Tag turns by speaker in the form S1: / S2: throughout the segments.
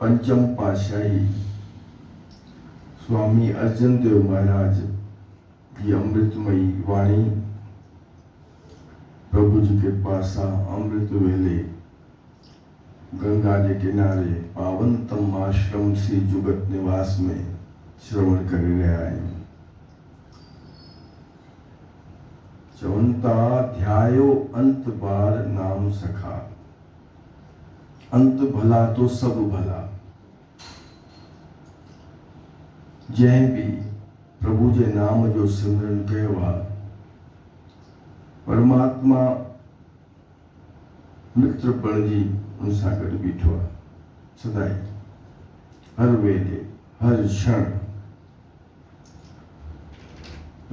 S1: पंचम पातशाही स्वामी अर्जन देव महाराज की अमृतमयी वाणी प्रभु जी के पास अमृत वेले गंगा के किनारे पावनतम आश्रम श्री जुगत निवास में श्रवण कर रहा है। चवंता ध्यायो अंत बार नाम सखा, अंत भला तो सब भला। जै भी प्रभु जे नाम जो सिमरन कयो परमात्मा मित्र बणजी उन सां गॾु बीठो आहे सदाई, हर वेले हर क्षण।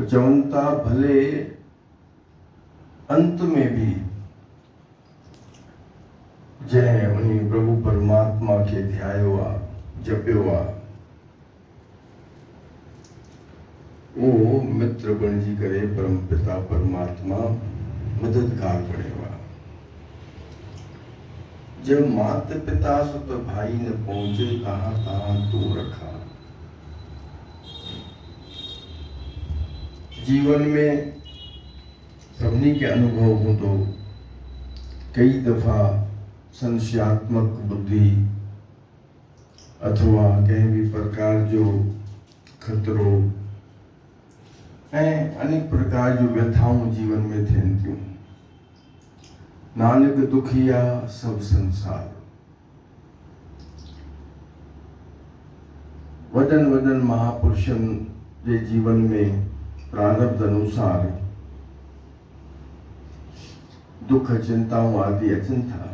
S1: चवनि था भले अंत में भी जंहिं उन प्रभु परमात्मा के ध्यायो आहे जपियो आहे वो मित्र बणजी करे परम पिता परमात्मा मददगार बणियो आहे। जब मात पिता सो तो भाई न पहुंचे कहाँ कहाँ तू रखा। जीवन में सभी के अनुभव हो तो कई दफा संशयात्मक बुद्धि अथवा कहीं भी प्रकार जो खतरो अनेक प्रकार जो व्यथाओं जीवन में थियन थियूं। नानक दुखिया सब संसार, वदन वदन महापुरुषन के जीवन में प्रारब्ध अनुसार दुख चिंताओं आदि अचन था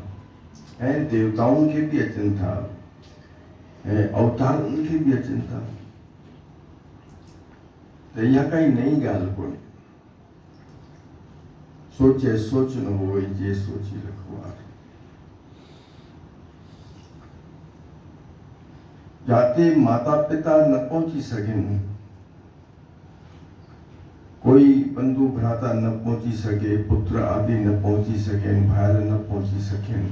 S1: ऐं देवताओं के भी अचन था ऐं अवतारों के भी अचन था। तो यह कई नई गाल को सोचे सोच न हो जे सोची रखवार। जाते माता पिता न पहुंची सकें, कोई बंधु भ्राता न पहुंची सके, पुत्र आदि न पहुंची सकें, भाई न पहुंची सकें,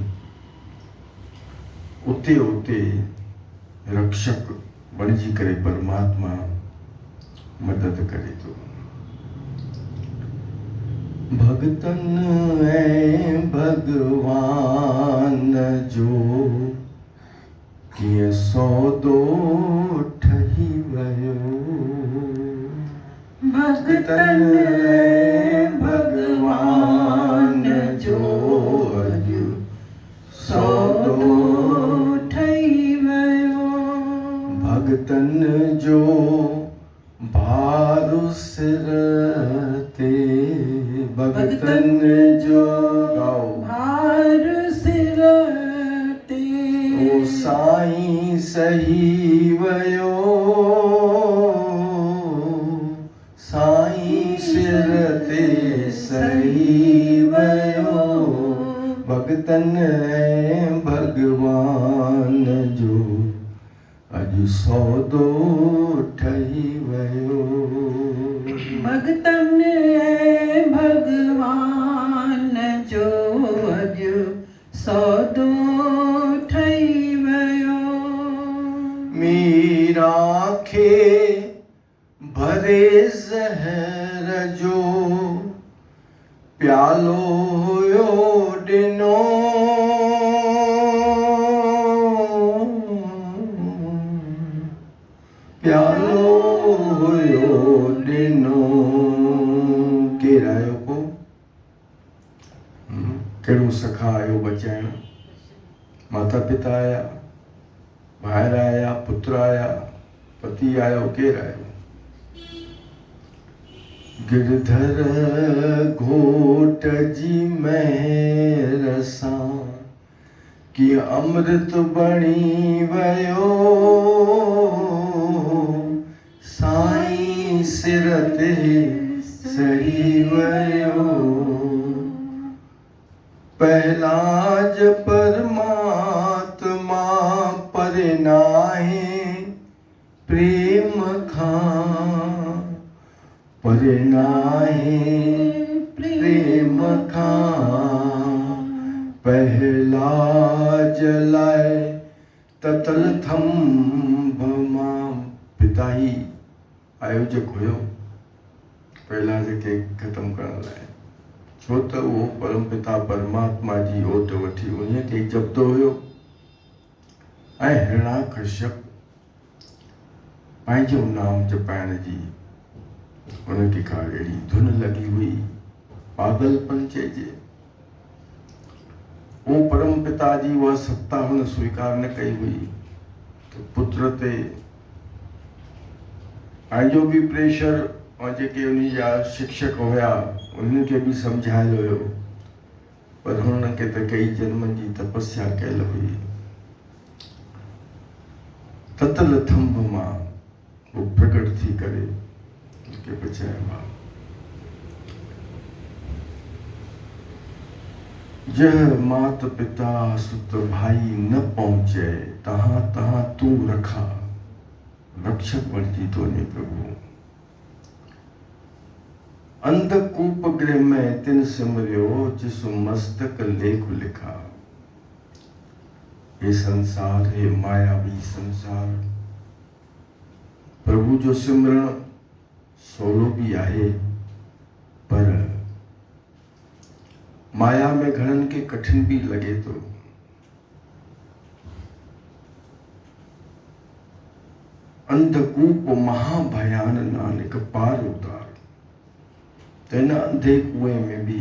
S1: उते उते रक्षक बणजी करे परमात्मा मदद करे तो। भगतन ऐं भगवान जो कीअं सौदो ठही वयो। भगतन ऐं भगवान जो अॼु सौदो ठही वयो। भगतन जो भारू सिर ते, भगतन जो भार सिर ते ओ साईं सही वयो। साईं सिर ते सही वयो। भगतन ऐं भगवान जो अॼु सौदो ठही वयो। भगतन ऐं भगवान जो अॼु सौदो ठही वयो। मीरा खे भरे ज़हर जो प्यालो हुयो ॾिनो। प्यालो हुयो ॾिनो। केरु आयो को? कहिड़ो सखा आयो बचाइण? माता पिता आया, भाइर आया, पुत्र आया, पति आयो, केरु आयो? गिरधर घोट जी महर सां कीअं अमृत बणी वयो। साईं सिर ते सही वयो। पहलाज परमात्मा परे नाहे प्रेम खां, परे नाहे प्रेम खां। पहला जलाए ततलथम मां पिता ही आयोजक हुयो पहला जेके ख़त्म करण लाइ, छो त उहो परम पिता परमात्मा जी ओट वठी उन्हीअ खे जपंदो हुयो। ऐं हिरणाकश्यप पंहिंजो नाम जपाइण जी उनखे का अहिड़ी धुन लगी हुई, पागलपन चइजे। वो परम पिता जी उहा सत्ता हुन स्वीकार न कई हुई त पुत्र ते पंहिंजो बि प्रेशर और जेके उन्हीं जा शिक्षक हुया उन्हनि खे बि सम्झायल हुयो, पर हुननि खे त कई जन्मनि जी तपस्या कयल हुई। ततल थंभ मां वो प्रकट थी करे उनखे बचाया। जह मात पिता सुत भाई न पहुंचे तहां तहां तू रखा, रक्षक बणजी तो ने प्रभु। अंधकूप गृह में तिन सिमरियो जिसु मस्तक लेख लिखा। ये संसार है मायावी संसार, प्रभु जो सिमरण सोलो भी आहे, पर माया में घणन के कठिन भी लगे तो। अंधकूप महाभयान नानक पार उतार। तेना अंधे कुएं में भी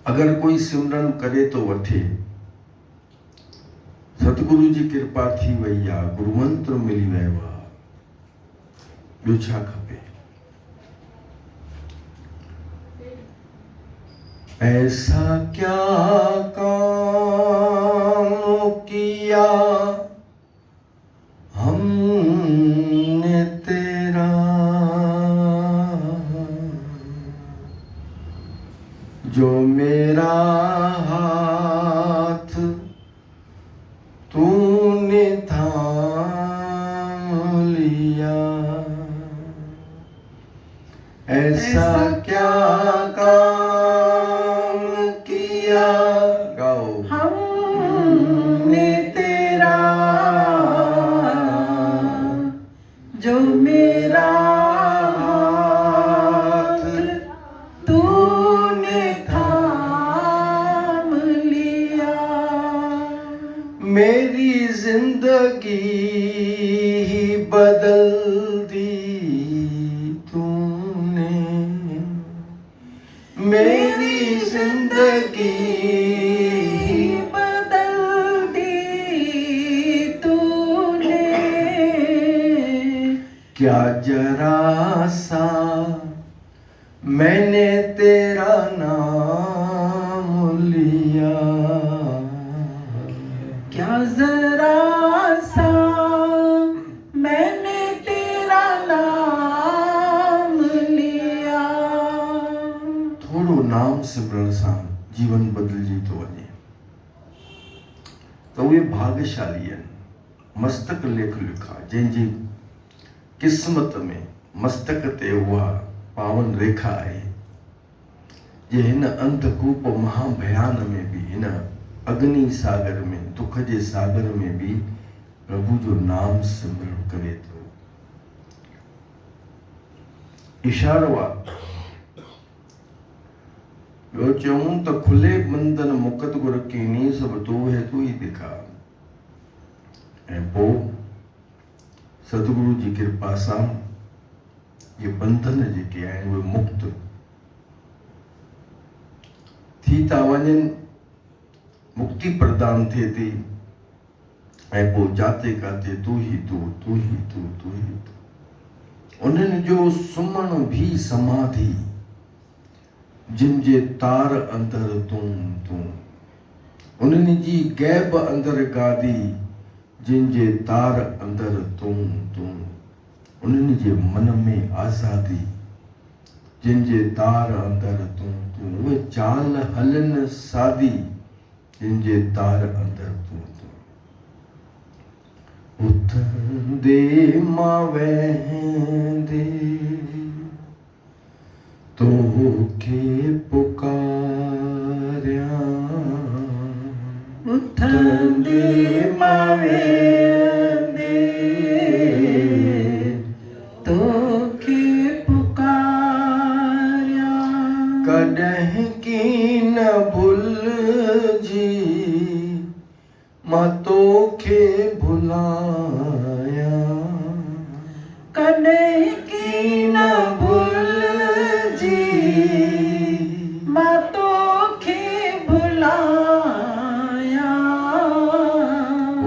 S1: अगर कोई सिमरन करे तो वठे। सतगुरु जी कृपा थी वही आ, गुरुमंत्र मिली वियो आ, ॿियो छा खपे। ऐसा क्या काम किया हमने तेरा, जो मेरा हाथ तूने थाम लिया। ऐसा क्या काम किया, गाओ,
S2: हमने तेरा, जो मेरा हाथ तूने थाम लिया।
S1: मेरी जिंदगी ही बदल दी तूने, मेरी जिंदगी
S2: बदल दी तूने।
S1: क्या जरा सा मैंने तेरा नाम लिया,
S2: क्या जरा सा मैंने तेरा नाम लिया।
S1: थोड़ो नाम सिमरण सां जीवन बदलजी तो वञे तो उहे भाग्यशाली आहिनि। मस्तक लेख लिखा, जंहिंजी किस्मत में मस्तक ते उहा पावन रेखा आहे, जे हिन अंधकूप महाभयान में भी, हिन अग्नि सागर में, दुख जे सागर में भी प्रभु जो नाम सिमरण करे थो। इशारो आहे। ॿियो चऊं त खुले बंधन मुकत गुर कीनी, सब तू है तू ही दिखा। ऐं पोइ सतगुरु जी कृपा सां ये बंधन जेके आहिनि उहे मुक्त थी था वञनि, मुक्ति प्रदान थिए थी। ऐं पोइ जाते काथे तू ही तू, तू ही तू, तू ही तू। उन्हनि जो सुम्हण भी समाधि, जिन जे तार अंदर तूं तूं। उन्हनि जी गैब अंदर गादी, जिन जे तार अंदर तूं तूं। उन्हनि जे मन में आज़ादी, जिन जे तार अंदर तूं तूं। उहे चाल हलन सादी, जिन जे तार अंदर तूं तूं। उथंदे मां वेंदे तोखे पुकारियां,
S2: उथंदे मां वेंदे तोखे पुकारिया
S1: कॾहिं की न भुलिजी मां तोखे भुलाया
S2: कॾहिं की न भुलिजी मां तोखे भुलाया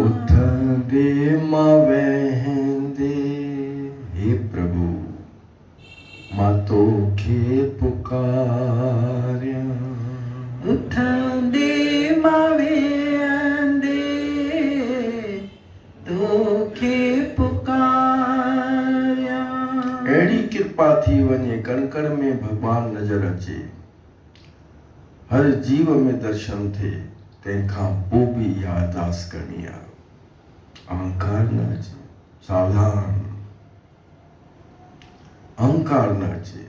S1: उथंदे मां वेंदे हे प्रभु मां तोखे पुकारिया
S2: उथंदे मां वेंदे तोखे पुकारिया
S1: अहिड़ी कृपा थी वञे कण कण में भगवान नज़र अचे हर जीव में दर्शन थिए तंहिंखां पोइ बि इहा अरदास करणी आहे अहंकार न अचे सावधान अहंकार न अचे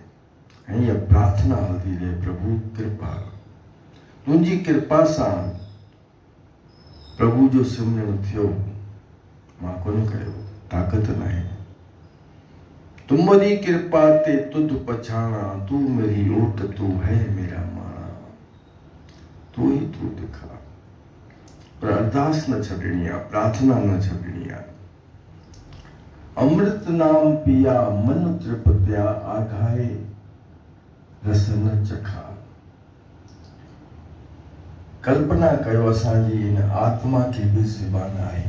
S1: ऐं इहा प्रार्थना हलंदी रहे प्रभु कृपा तुंहिंजी कृपा सां प्रभु जो सिमरन थियो मां कोन कयो ताक़त न आहे तुम्हारी कृपा ते तुध पछाणा तू मेरी ओट तू है मेरा माणा तू ही तू दिखा पर अरदास न छॾणी आहे प्रार्थना न छॾणी आहे अमृत नाम पिया मन तृपत्या आघाए रस न चखा कल्पना कयो असांजी इन आत्मा खे बि ज़बान आहे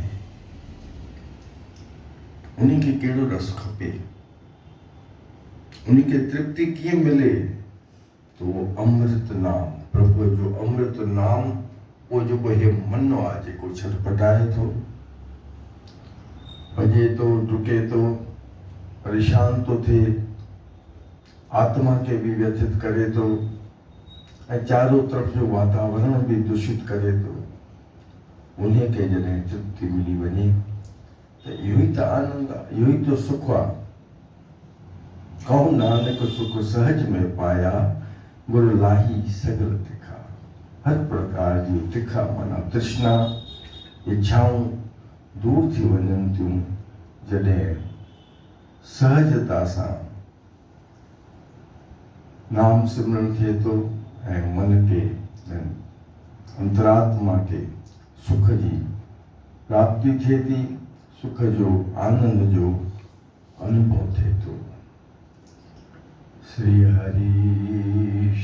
S1: उनखे कहिड़ो रस खपे उनखे तृप्ति कीअं मिले तो वो अमृत नाम प्रभु जो अमृत नाम वो जेको हे मन आहे जेको छटपटाए थो भॼे थो डुके थो परेशान थो थिए आत्मा खे बि व्यथित करे थो ऐं चारों तरफ़ जो वातावरण बि दूषित करे थो उन खे जॾहिं तृप्ति मिली वञे त इहो ई त आनंद आहे इहो ई त सुख आहे कहूं नानक सुख सहज में पाया गुरु लाही सगल तिखा हर प्रकार जी तिखा माना तृष्णा इच्छाऊं दूर थी वञनि थियूं जॾहिं सहजता सां नाम सिमरन थिए थो ऐं मन के अंतरात्मा के सुख जी प्राप्ति थिए थी सुख जो आनंद जो अनुभव थिए थो श्री हरि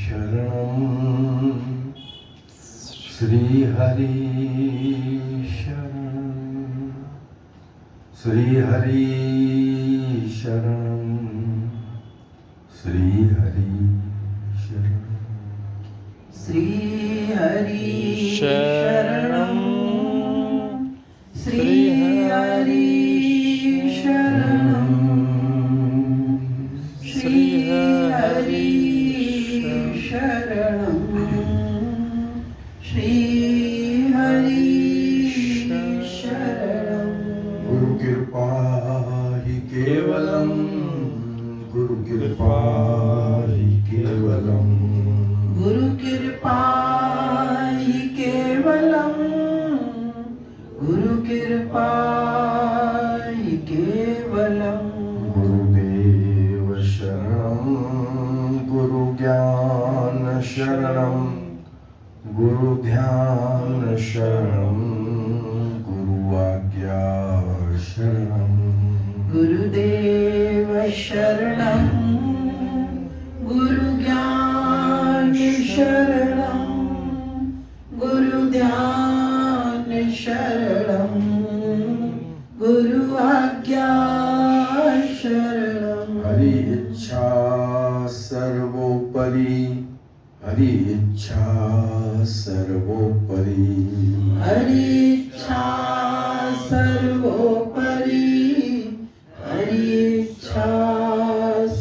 S1: शरणम श्री हरि शरणम श्री हरि शरणम श्री हरि
S2: श्री हरि शरणम श्री हरि शरणम श्री हरि शरणम श्री हरि शरणम
S1: गुरु कृपा ही केवलम गुरु कृपा ही केवलम
S2: गुरु कृपा ही केवलम गुरु कृपा ही केवलम
S1: गुरुदेव शरणम गुरु ज्ञान शरणम गुरु ध्यान शरणम गुरु आज्ञा शरणम
S2: गुरुदेव शरणम गुरु ज्ञान शरणम गुरु ध्यान शरणम गुरु आज्ञा शरणम
S1: हरि इच्छा सर्वोपरि हरि इच्छा सर्वोपरि
S2: हरि इच्छा सर्वोपरि हरि इच्छा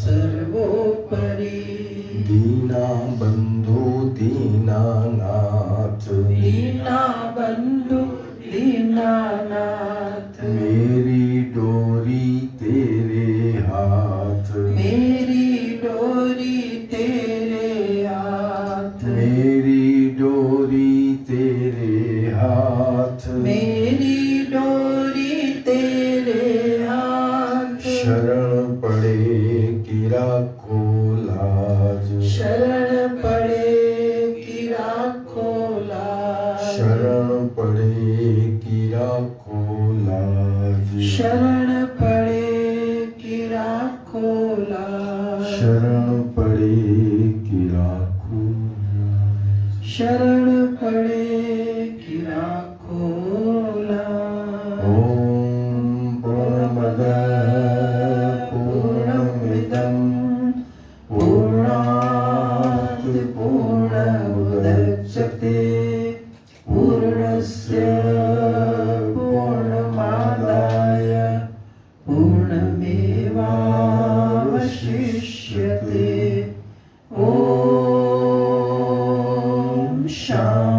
S2: सर्वोपरि
S1: दीना बंधु दीनानाथ
S2: दीना बंधु दीनानाथ
S1: मेरी डोरी तेरे हाथ
S2: मेरी डोरी तेरे हाथ
S1: मेरी डोरी तेरे हाथ
S2: शरण पड़े कि राखोला।
S1: ओम पूर्णमदः पूर्णमिदं पूर्णात् पूर्णमुदच्यते पूर्णस्य पूर्णमादाय पूर्णमेवावशिष्यते। ओम शांति।